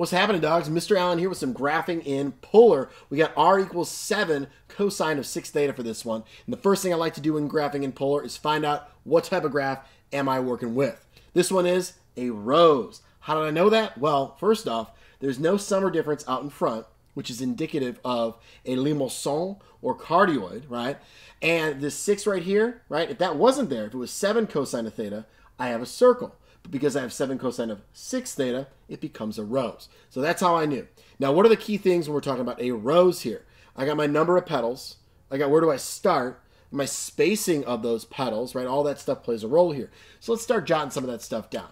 What's happening, dogs? Mr. Allen here with some graphing in Polar. We got r equals 7 cosine of 6 theta for this one. And the first thing I like to do in graphing in Polar is find out what type of graph am I working with. This one is a rose. How did I know that? Well, first off, there's no summer difference out in front, which is indicative of a limousin or cardioid, right? And this 6 right here, right? If that wasn't there, if it was 7 cosine of theta, I have a circle. But because I have 7 cosine of 6 theta, it becomes a rose. So that's how I knew. Now, what are the key things when we're talking about a rose here? I got my number of petals. I got where do I start? My spacing of those petals, right? All that stuff plays a role here. So let's start jotting some of that stuff down.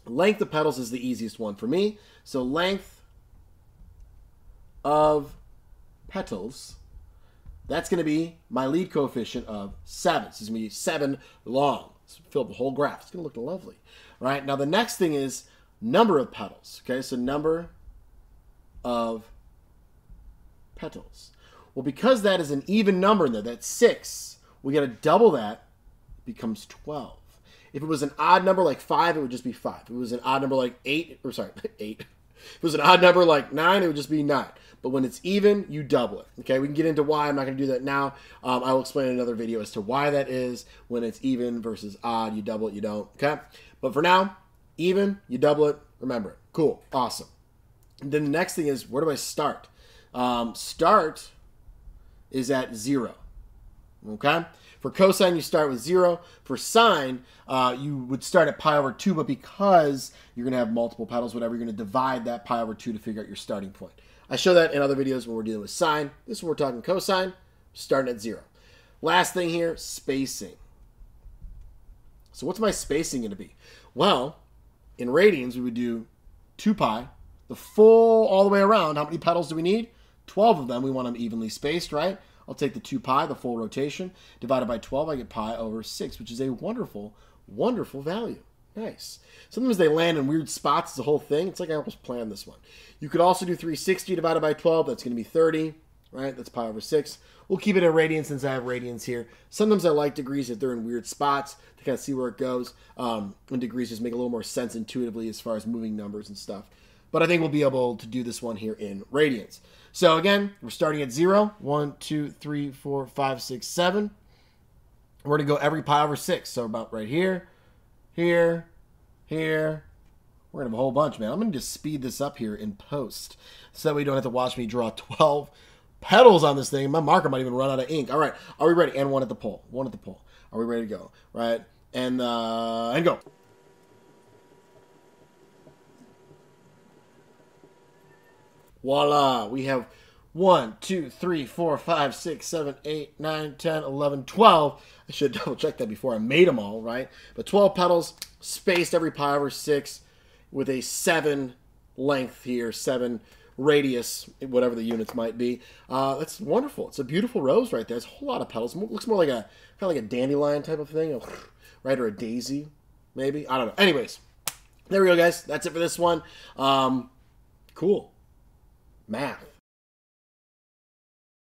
Length of petals is the easiest one for me. So length of petals, that's going to be my lead coefficient of 7. So it's going to be 7 long. Let's fill up the whole graph. It's going to look lovely. Right? Now the next thing is number of petals. Okay, so number of petals. Well, because that is an even number in there, that's 6, we got to double that, it becomes 12. If it was an odd number like 5, it would just be 5. If it was an odd number like 8, or sorry, 8. If it was an odd number like 9, it would just be 9. But when it's even, you double it. Okay, we can get into why. I'm not going to do that now. I will explain in another video as to why that is. When it's even versus odd, you double it, you don't. Okay, but for now, even, you double it. Remember it. Cool, awesome. And then the next thing is, where do I start? Start is at 0. Okay. For cosine, you start with 0. For sine, you would start at pi over 2, but because you're going to have multiple petals, whatever, you're going to divide that pi over 2 to figure out your starting point. I show that in other videos when we're dealing with sine. This one we're talking cosine, starting at 0. Last thing here, spacing. So what's my spacing going to be? Well, in radians, we would do 2 pi, the full all the way around. How many petals do we need? 12 of them. We want them evenly spaced, right? I'll take the 2 pi, the full rotation, divided by 12, I get pi over 6, which is a wonderful, wonderful value. Nice. Sometimes they land in weird spots as a whole thing. It's like I almost planned this one. You could also do 360 divided by 12. That's going to be 30, right? That's pi over 6. We'll keep it in radians since I have radians here. Sometimes I like degrees if they're in weird spots to kind of see where it goes. And degrees just make a little more sense intuitively as far as moving numbers and stuff. But I think we'll be able to do this one here in radians. So again, we're starting at 0. 1, 2, 3, 4, 5, 6, 7. We're going to go every pi over 6. So about right here, here, here. We're going to have a whole bunch, man. I'm going to just speed this up here in post so that way you don't have to watch me draw 12 petals on this thing. My marker might even run out of ink. All right. Are we ready? And one at the pole. One at the pole. Are we ready to go? Right? And go. Voila. We have 1, 2, 3, 4, 5, 6, 7, 8, 9, 10, 11, 12. I should double check that before I made them all, right? But 12 petals spaced every pi over 6 with a 7 length here, 7 radius, whatever the units might be. That's wonderful. It's a beautiful rose right there. It's a whole lot of petals. It looks more like a kind of like a dandelion type of thing, right? Or a daisy, maybe. I don't know. Anyways, there we go, guys. That's it for this one. Cool. Math.